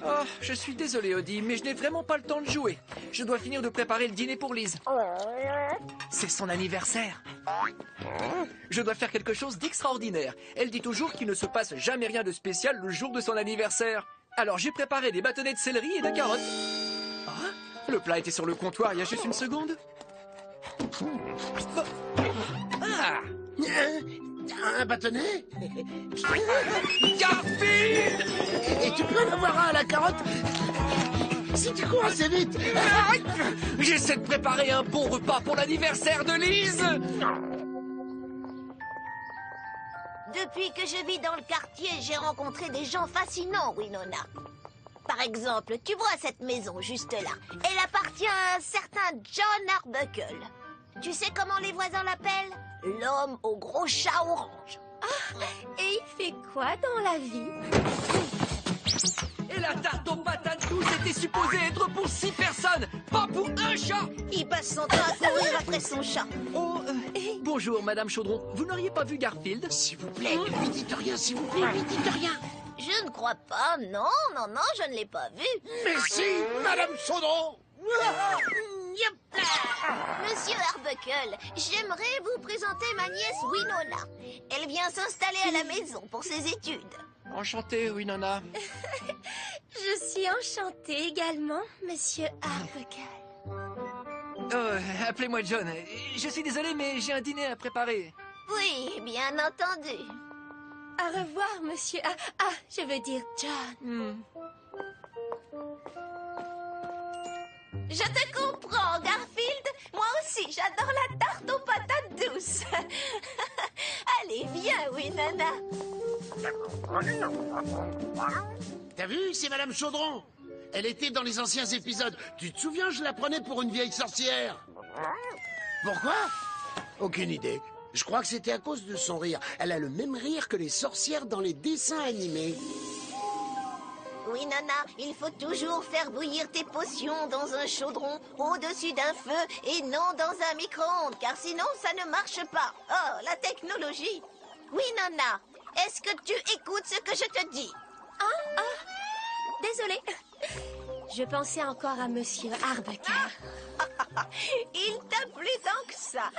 Oh, je suis désolé, Odie, mais je n'ai vraiment pas le temps de jouer. Je dois finir de préparer le dîner pour Lise. C'est son anniversaire. Je dois faire quelque chose d'extraordinaire. Elle dit toujours qu'il ne se passe jamais rien de spécial le jour de son anniversaire. Alors j'ai préparé des bâtonnets de céleri et de carottes. Ah, le plat était sur le comptoir il y a juste une seconde. Ah, Un bâtonnet? Garfield! Et tu peux en avoir un à la carotte? Si tu cours assez vite! J'essaie de préparer un bon repas pour l'anniversaire de Lise. Depuis que je vis dans le quartier, j'ai rencontré des gens fascinants, Winona. Par exemple, tu vois cette maison juste là. Elle appartient à un certain John Arbuckle. Tu sais comment les voisins l'appellent? L'homme au gros chat orange. Et il fait quoi dans la vie? Et la tarte aux patates douces était supposée être pour 6 personnes, pas pour un chat. Il passe son temps à courir après son chat. Oh, bonjour, Madame Chaudron. Vous n'auriez pas vu Garfield? S'il vous plaît, lui dites rien, s'il vous plaît, lui dites rien! Je ne crois pas, non, je ne l'ai pas vu. Mais si, Madame Chaudron! Monsieur Arbuckle, j'aimerais vous présenter ma nièce Winona. Elle vient s'installer à la maison pour ses études. Enchanté, Winona. Je suis enchantée également, Monsieur Arbuckle. Oh, appelez-moi John. Je suis désolé, mais j'ai un dîner à préparer. Oui, bien entendu. Au revoir, Monsieur. Je veux dire John. Je te comprends, Garfield. Moi aussi, j'adore la tarte aux patates douces. Allez, viens, Winona. T'as vu, c'est Madame Chaudron. Elle était dans les anciens épisodes. Tu te souviens, je la prenais pour une vieille sorcière. Pourquoi? Aucune idée. Je crois que c'était à cause de son rire. Elle a le même rire que les sorcières dans les dessins animés. Winona, il faut toujours faire bouillir tes potions dans un chaudron au-dessus d'un feu et non dans un micro-ondes, car sinon ça ne marche pas. Oh, la technologie. Winona, est-ce que tu écoutes ce que je te dis? Désolée. Je pensais encore à Monsieur Arbuckle. Il t'a plu tant que ça.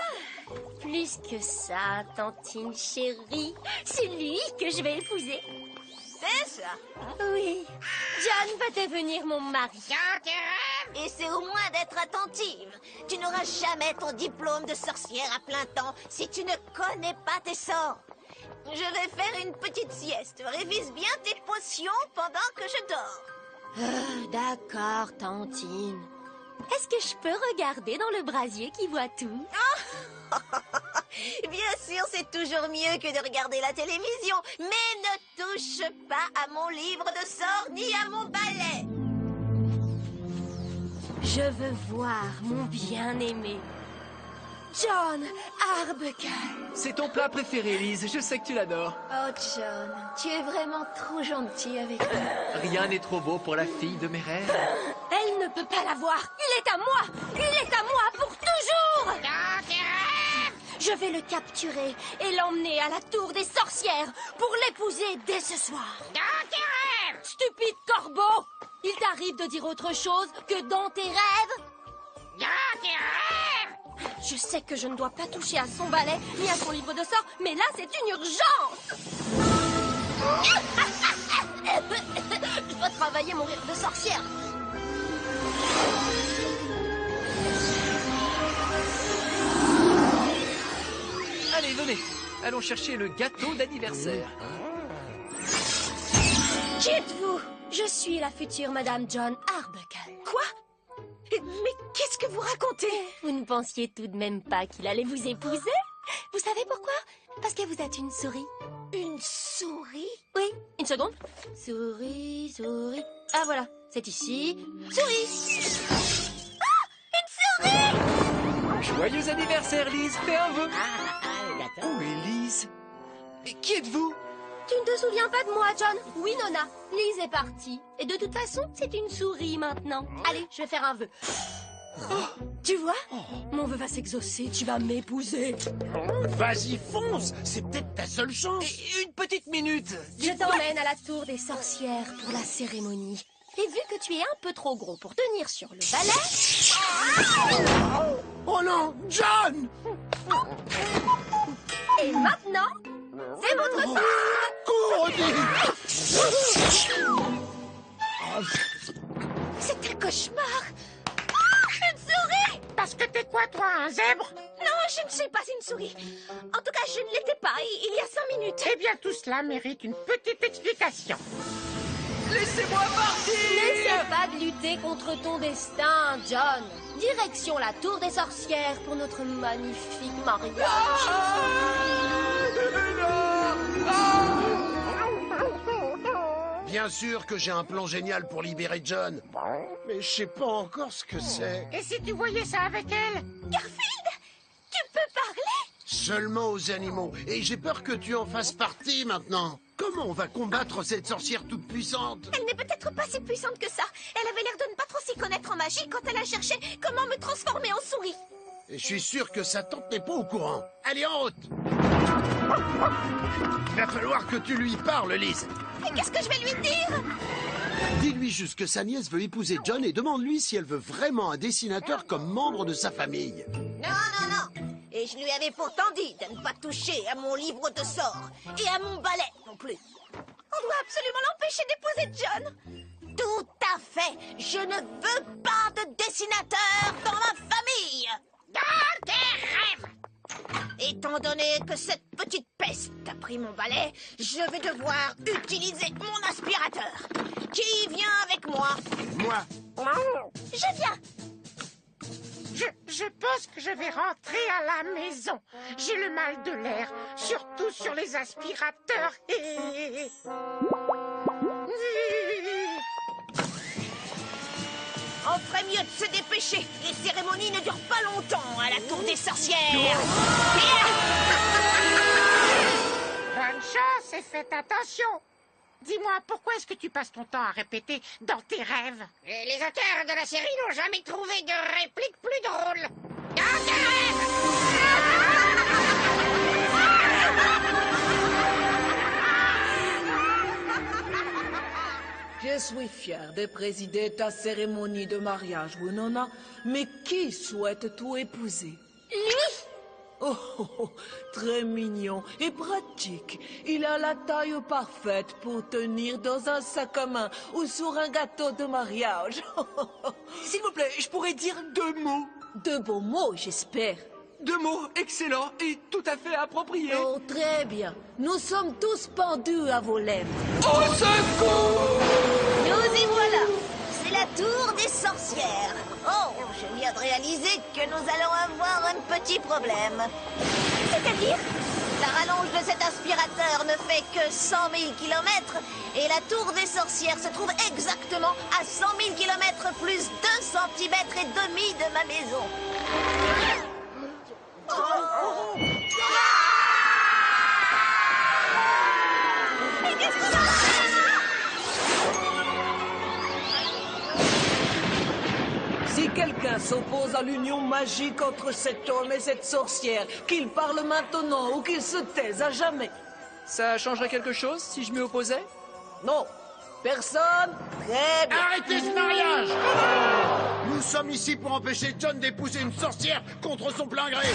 Plus que ça, tantine chérie. C'est lui que je vais épouser. C'est ça. Oui. John va devenir mon mari. Essaie au moins d'être attentive. Tu n'auras jamais ton diplôme de sorcière à plein temps si tu ne connais pas tes sorts. Je vais faire une petite sieste. Révise bien tes potions pendant que je dors. D'accord, tantine. Est-ce que je peux regarder dans le brasier qui voit tout? Bien sûr, c'est toujours mieux que de regarder la télévision. Mais ne touche pas à mon livre de sorts ni à mon balai. Je veux voir mon bien-aimé. John Arbuckle. C'est ton plat préféré, Lise. Je sais que tu l'adores. Oh, John, tu es vraiment trop gentil avec moi. Rien n'est trop beau pour la fille de mes rêves. Elle ne peut pas l'avoir. Il est à moi. Il est à moi pour toujours. Je vais le capturer et l'emmener à la tour des sorcières pour l'épouser dès ce soir. Stupide corbeau! Il t'arrive de dire autre chose que dans tes rêves? Je sais que je ne dois pas toucher à son balai ni à son livre de sorts, mais là, c'est une urgence! Je dois travailler mon rire de sorcière. Allez, venez. Allons chercher le gâteau d'anniversaire. Qui êtes-vous? Je suis la future Madame John Arbuckle. Quoi? Mais qu'est-ce que vous racontez? Vous ne pensiez tout de même pas qu'il allait vous épouser? Vous savez pourquoi? Parce que vous êtes une souris. Une souris? Oui, une seconde. Souris, souris. Ah voilà, c'est ici. Souris! Ah! Une souris! Joyeux anniversaire, Lise. Fais un vœu. D'accord. Où est Lise? Mais qui êtes-vous? Tu ne te souviens pas de moi, John? Oui, Nona. Lise est partie. Et de toute façon, c'est une souris maintenant. Allez, je vais faire un vœu. Tu vois? Mon vœu va s'exaucer, tu vas m'épouser. Vas-y, fonce. C'est peut-être ta seule chance. Et une petite minute. Je t'emmène à la tour des sorcières pour la cérémonie. Et vu que tu es un peu trop gros pour tenir sur le balai... Oh non, John! Et maintenant, c'est votre tour! Cours, Odie! C'est un cauchemar! Une souris! Parce que t'es quoi, toi, un zèbre? Non, je ne suis pas une souris. En tout cas, je ne l'étais pas il y a 5 minutes. Eh bien, tout cela mérite une petite explication. Laissez-moi partir. N'essaie pas de lutter contre ton destin, John. Direction la tour des sorcières pour notre magnifique mariage. Bien sûr que j'ai un plan génial pour libérer John. Mais je sais pas encore ce que c'est. Et si tu voyais ça avec elle? Garfield, tu peux parler? Seulement aux animaux. Et j'ai peur que tu en fasses partie maintenant. Comment on va combattre cette sorcière toute puissante? Elle n'est peut-être pas si puissante que ça. Elle avait l'air de ne pas trop s'y connaître en magie quand elle a cherché comment me transformer en souris. Et je suis sûr que sa tante n'est pas au courant. Allez, en route! Il va falloir que tu lui parles, Liz. Et qu'est-ce que je vais lui dire? Dis-lui juste que sa nièce veut épouser John et demande-lui si elle veut vraiment un dessinateur comme membre de sa famille. Non. Et je lui avais pourtant dit de ne pas toucher à mon livre de sorts et à mon balai non plus. On doit absolument l'empêcher d'épouser John. Tout à fait. Je ne veux pas de dessinateur dans ma famille. Dans tes rêves. Étant donné que cette petite peste a pris mon balai, je vais devoir utiliser mon aspirateur. Qui vient avec moi? Moi, Je viens. Je pense que je vais rentrer à la maison. J'ai le mal de l'air, surtout sur les aspirateurs. On ferait mieux de se dépêcher. Les cérémonies ne durent pas longtemps à la tour des sorcières. Bonne chance et faites attention. Dis-moi, pourquoi est-ce que tu passes ton temps à répéter dans tes rêves? Les auteurs de la série n'ont jamais trouvé de réplique plus drôle. Dans tes Je suis fier de présider ta cérémonie de mariage, Winona, mais qui souhaite tout épouser? Lui? Oh, très mignon et pratique. Il a la taille parfaite pour tenir dans un sac à main ou sur un gâteau de mariage. S'il vous plaît, je pourrais dire 2 mots. De beaux mots, j'espère. 2 mots excellents et tout à fait appropriés. Oh, très bien. Nous sommes tous pendus à vos lèvres. Au secours! Nous y voilà. C'est la tour des sorcières. Oh, je viens de réaliser que nous allons avoir un petit problème. C'est-à-dire? La rallonge de cet aspirateur ne fait que 100 000 kilomètres et la tour des sorcières se trouve exactement à 100 000 kilomètres plus 2 centimètres et demi de ma maison. Mais qu'est-ce que ça? Si quelqu'un s'oppose à l'union magique entre cet homme et cette sorcière, qu'il parle maintenant ou qu'il se taise à jamais. Ça changerait quelque chose si je m'y opposais? Non, personne. Très bien. arrêtez ce mariage! Nous sommes ici pour empêcher John d'épouser une sorcière contre son plein gré.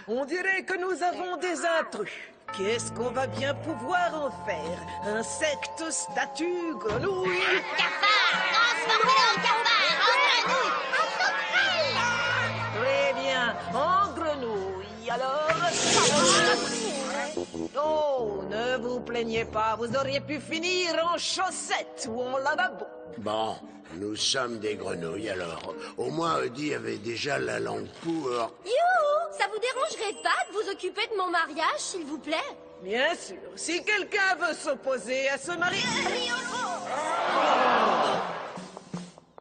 On dirait que nous avons des intrus. Qu'est-ce qu'on va bien pouvoir en faire? Insectes, statues, grenouilles? Cafard! Transformez-le en cafard! En sauterelle! Très bien, en grenouille, alors... Oh, ne vous plaignez pas, vous auriez pu finir en chaussettes ou en lavabo. Bon, nous sommes des grenouilles alors. Au moins, Odie avait déjà la langue pour... Youhou! Ça vous dérangerait pas de vous occuper de mon mariage, s'il vous plaît? Bien sûr, si quelqu'un veut s'opposer à ce mariage...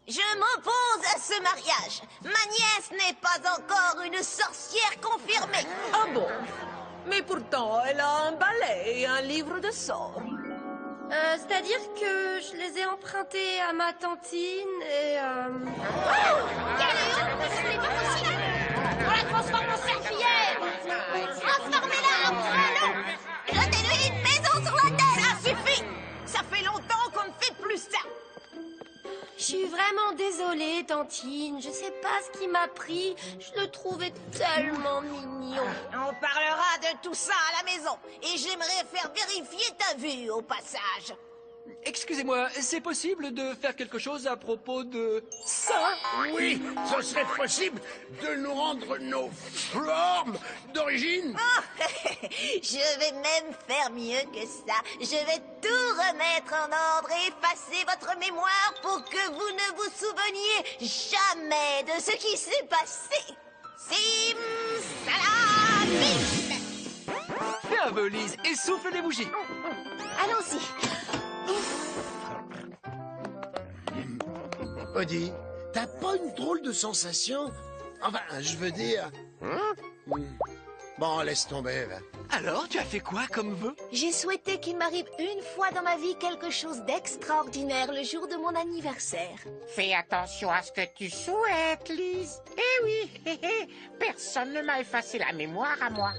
Je m'oppose à ce mariage. Ma nièce n'est pas encore une sorcière confirmée. Ah bon? Mais pourtant, elle a un balai et un livre de sorts. C'est-à-dire que je les ai empruntés à ma tantine et... On la transforme en serpillière. Transformez-la en grelot. Jetez-lui une maison sur la tête. Ça suffit. Ça fait longtemps qu'on ne fait plus ça. Je suis vraiment désolée, tantine. Je sais pas ce qui m'a pris. Je le trouvais tellement mignon. On parlera de tout ça à la maison. Et j'aimerais faire vérifier ta vue au passage. Excusez-moi, c'est possible de faire quelque chose à propos de ça? Oui, ce serait possible de nous rendre nos formes d'origine. Oh, je vais même faire mieux que ça. Je vais tout remettre en ordre et effacer votre mémoire pour que vous ne vous souveniez jamais de ce qui s'est passé. Simsalabim! Fais un vœu, Lise, et souffle les bougies. Allons-y. Odie, t'as pas une drôle de sensation? Enfin, je veux dire... Bon, laisse tomber, va. Alors, tu as fait quoi comme vœu? J'ai souhaité qu'il m'arrive une fois dans ma vie quelque chose d'extraordinaire le jour de mon anniversaire. Fais attention à ce que tu souhaites, Lise. Eh oui, personne ne m'a effacé la mémoire à moi.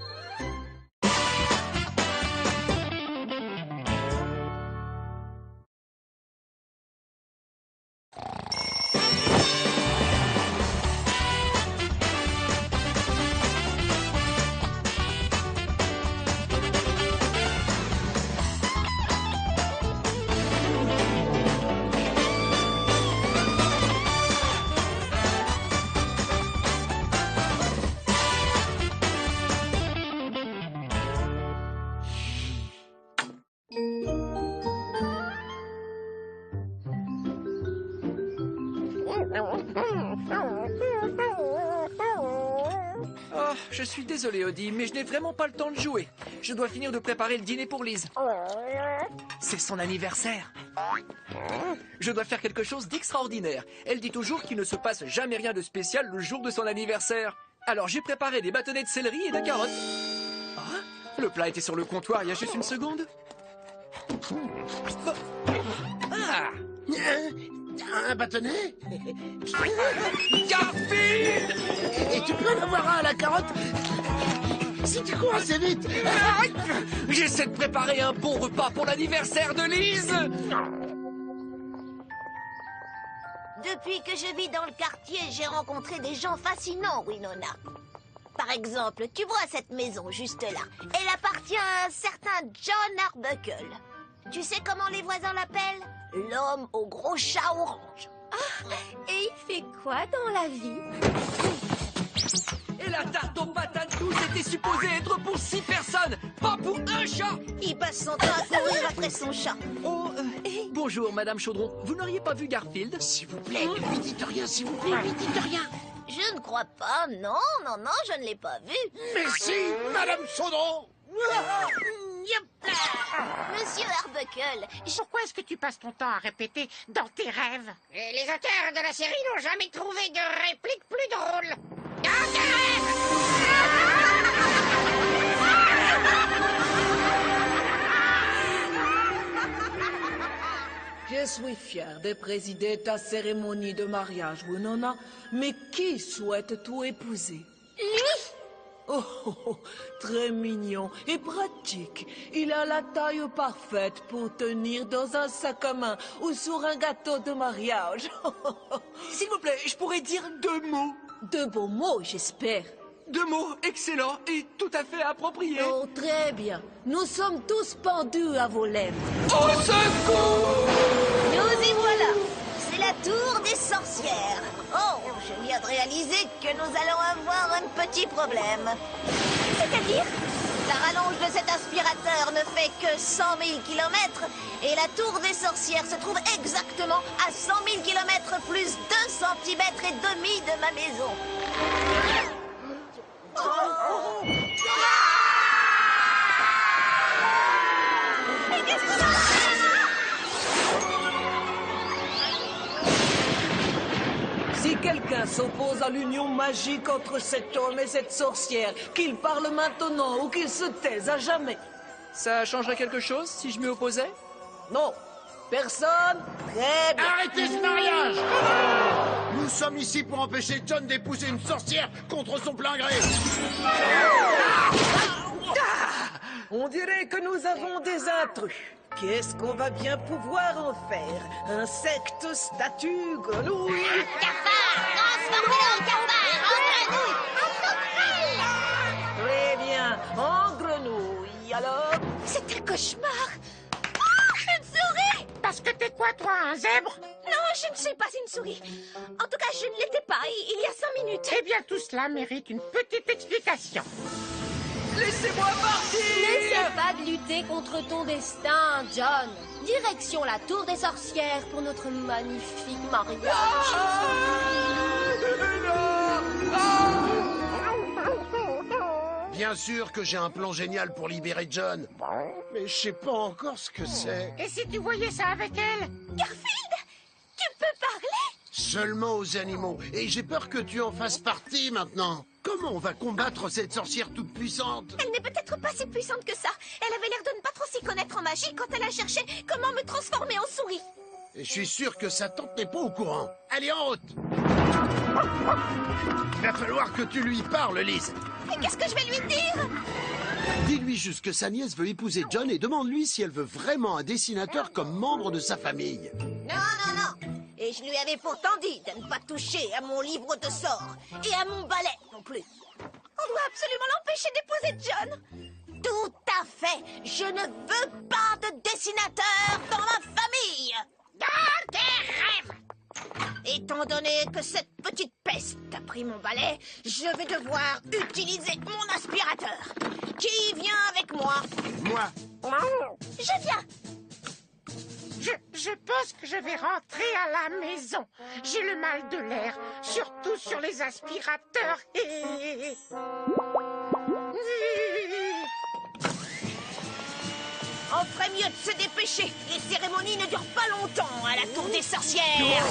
Oh, je suis désolé, Odie, mais je n'ai vraiment pas le temps de jouer. Je dois finir de préparer le dîner pour Lise. C'est son anniversaire. Je dois faire quelque chose d'extraordinaire. Elle dit toujours qu'il ne se passe jamais rien de spécial le jour de son anniversaire. Alors j'ai préparé des bâtonnets de céleri et de carottes. Ah, le plat était sur le comptoir il y a juste une seconde. Ah, Un bâtonnet? Garfield! Et tu peux en avoir un à la carotte? Si tu cours assez vite! J'essaie de préparer un bon repas pour l'anniversaire de Lise. Depuis que je vis dans le quartier, j'ai rencontré des gens fascinants, Winona. Par exemple, tu vois cette maison juste là. Elle appartient à un certain John Arbuckle. Tu sais comment les voisins l'appellent? L'homme au gros chat orange. Et il fait quoi dans la vie? Et la tarte aux patates douces était supposée être pour 6 personnes, pas pour un chat. Il passe son temps à courir après son chat. Oh, bonjour, Madame Chaudron. Vous n'auriez pas vu Garfield? S'il vous plaît, ne lui dites rien, s'il vous plaît, ne lui dites rien! Je ne crois pas, non, je ne l'ai pas vu. Mais si, Madame Chaudron! Monsieur Arbuckle, Pourquoi est-ce que tu passes ton temps à répéter dans tes rêves? Les auteurs de la série n'ont jamais trouvé de réplique plus drôle. Dans tes rêves! Je suis fière de présider ta cérémonie de mariage, Winona, mais qui souhaite tout épouser? Lui! Oh, oh, oh, très mignon et pratique. Il a la taille parfaite pour tenir dans un sac à main ou sur un gâteau de mariage. S'il vous plaît, je pourrais dire 2 mots. De beaux mots, j'espère. 2 mots excellents et tout à fait appropriés. Oh, très bien. Nous sommes tous pendus à vos lèvres. Au secours! nous y voilà. C'est la tour des sorcières. Oh, je viens de réaliser que nous allons avoir un petit problème. C'est-à-dire? La rallonge de cet aspirateur ne fait que 100 000 kilomètres et la tour des sorcières se trouve exactement à 100 000 kilomètres plus 2 centimètres et demi de ma maison. Mais qu'est-ce qu'on a? Si quelqu'un s'oppose à l'union magique entre cet homme et cette sorcière, qu'il parle maintenant ou qu'il se taise à jamais. Ça changerait quelque chose si je m'y opposais? Non. Personne? Très bien. Arrêtez ce mariage! Nous sommes ici pour empêcher John d'épouser une sorcière contre son plein gré. On dirait que nous avons des intrus. Qu'est-ce qu'on va bien pouvoir en faire? Insectes, statues, grenouilles? Cafard! Transformez-le en cafard! En grenouille! Très bien, en grenouille, alors? C'est un cauchemar. Une souris! Parce que t'es quoi, toi, un zèbre? Non, je ne suis pas une souris. En tout cas, je ne l'étais pas il y a 5 minutes. Eh bien, tout cela mérite une petite explication. Laissez-moi N'essaie partir! pas de lutter contre ton destin, John. Direction la tour des sorcières pour notre magnifique mariage. Bien sûr que j'ai un plan génial pour libérer John. Mais je sais pas encore ce que c'est. Et si tu voyais ça avec elle? Garfield, tu peux parler? Seulement aux animaux. Et j'ai peur que tu en fasses partie maintenant. Comment on va combattre cette sorcière toute puissante? Elle n'est peut-être pas si puissante que ça. Elle avait l'air de ne pas trop s'y connaître en magie quand elle a cherché comment me transformer en souris. Et je suis sûr que sa tante n'est pas au courant. Allez, en route! Il va falloir que tu lui parles, Liz. Mais qu'est-ce que je vais lui dire? Dis-lui juste que sa nièce veut épouser John et demande-lui si elle veut vraiment un dessinateur comme membre de sa famille. Non, non, non. Et je lui avais pourtant dit de ne pas toucher à mon livre de sorts et à mon balai non plus. On doit absolument l'empêcher d'épouser John. Tout à fait. Je ne veux pas de dessinateur dans ma famille. Dans tes rêves! Étant donné que cette petite peste a pris mon balai, je vais devoir utiliser mon aspirateur. Qui vient avec moi? Moi, Je viens. Je pense que je vais rentrer à la maison. J'ai le mal de l'air, surtout sur les aspirateurs. On ferait mieux de se dépêcher. Les cérémonies ne durent pas longtemps à la tour des sorcières.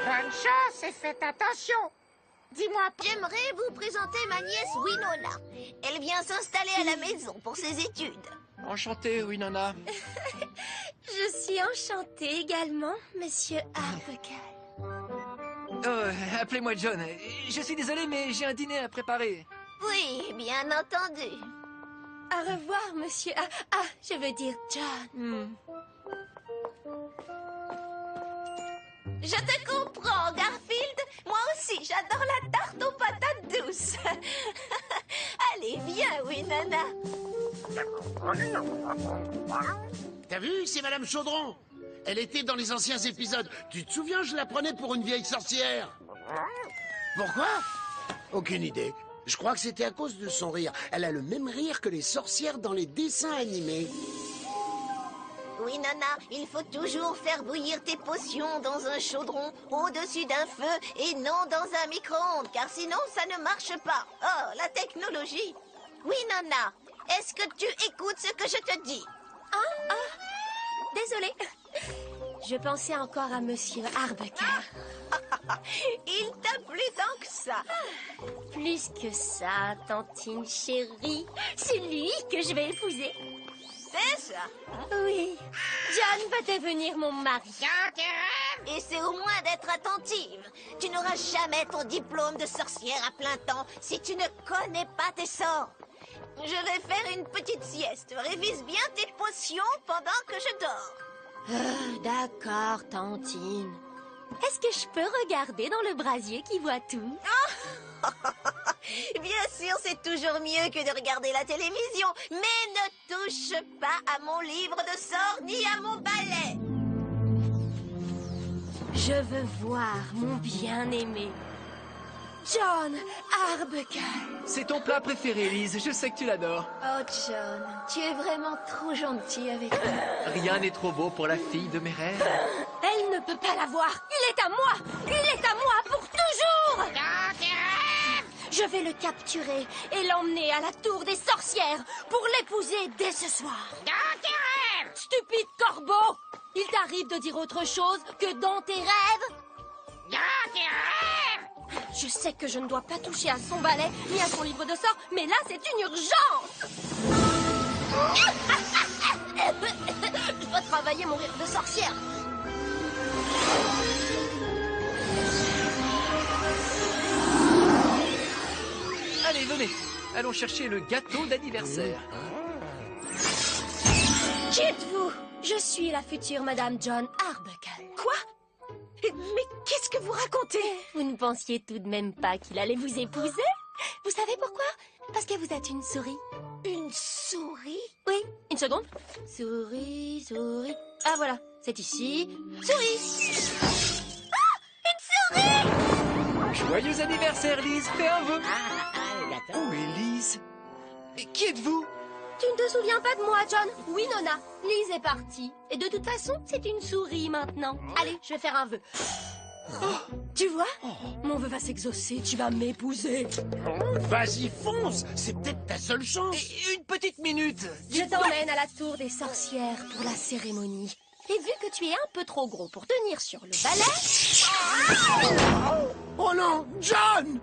Bonne chance et faites attention. Dis-moi, J'aimerais vous présenter ma nièce Winona. Elle vient s'installer à la maison pour ses études. Enchanté, Winona. Je suis enchantée également, monsieur Arbuckle. Oh, appelez-moi John. Je suis désolé, mais j'ai un dîner à préparer. Oui, bien entendu. Au revoir, monsieur. Je veux dire John. Je te comprends, Garfield. Moi aussi, j'adore la tarte aux patates douces. Allez, viens, Winona. t'as vu, c'est Madame Chaudron. Elle était dans les anciens épisodes. Tu te souviens, je la prenais pour une vieille sorcière. Pourquoi? Aucune idée. Je crois que c'était à cause de son rire. Elle a le même rire que les sorcières dans les dessins animés. Winona, il faut toujours faire bouillir tes potions dans un chaudron au-dessus d'un feu et non dans un micro-ondes, car sinon ça ne marche pas. Oh, la technologie. Winona, est-ce que tu écoutes ce que je te dis? Désolée. Je pensais encore à monsieur Arbuckle. Il t'a plu tant que ça. Plus que ça, tantine chérie. C'est lui que je vais épouser. C'est ça. Oui. John va devenir mon mari. dans tes rêves! Et c'est au moins d'être attentive. Tu n'auras jamais ton diplôme de sorcière à plein temps si tu ne connais pas tes sorts. Je vais faire une petite sieste. Révise bien tes potions pendant que je dors. D'accord, tantine. Est-ce que je peux regarder dans le brasier qui voit tout? Bien sûr, c'est toujours mieux que de regarder la télévision. Mais ne touche pas à mon livre de sorts ni à mon balai. Je veux voir mon bien-aimé. John Arbuckle. C'est ton plat préféré, Liz. Je sais que tu l'adores. Oh, John, tu es vraiment trop gentil avec moi. Rien n'est trop beau pour la fille de mes rêves. Elle ne peut pas l'avoir. Il est à moi. Il est à moi pour toujours. Dans tes rêves! Je vais le capturer et l'emmener à la tour des sorcières pour l'épouser dès ce soir. Dans tes rêves! Stupide corbeau! Il t'arrive de dire autre chose que dans tes rêves? Dans tes rêves! Je sais que je ne dois pas toucher à son balai ni à son livre de sorts, mais là, c'est une urgence! Je dois travailler mon rire de sorcière. Allez, venez. Allons chercher le gâteau d'anniversaire. Qui êtes-vous? Je suis la future Madame John Arbuckle. Quoi? Mais qu'est-ce que vous racontez? Vous ne pensiez tout de même pas qu'il allait vous épouser? Vous savez pourquoi? Parce que vous êtes une souris. Une souris? Oui, une seconde. Souris, souris. Ah voilà, c'est ici. Souris. Joyeux anniversaire, Lise. Fais un vœu. D'accord. Où est Lise? Et qui êtes-vous? Tu ne te souviens pas de moi, John? Oui, Nona. Lise est partie. Et de toute façon, c'est une souris maintenant. Allez, je vais faire un vœu. Tu vois? Mon vœu va s'exaucer. Tu vas m'épouser. Vas-y, fonce. C'est peut-être ta seule chance. Et une petite minute. Je t'emmène à la tour des sorcières pour la cérémonie. Et vu que tu es un peu trop gros pour tenir sur le balai... Oh non, John!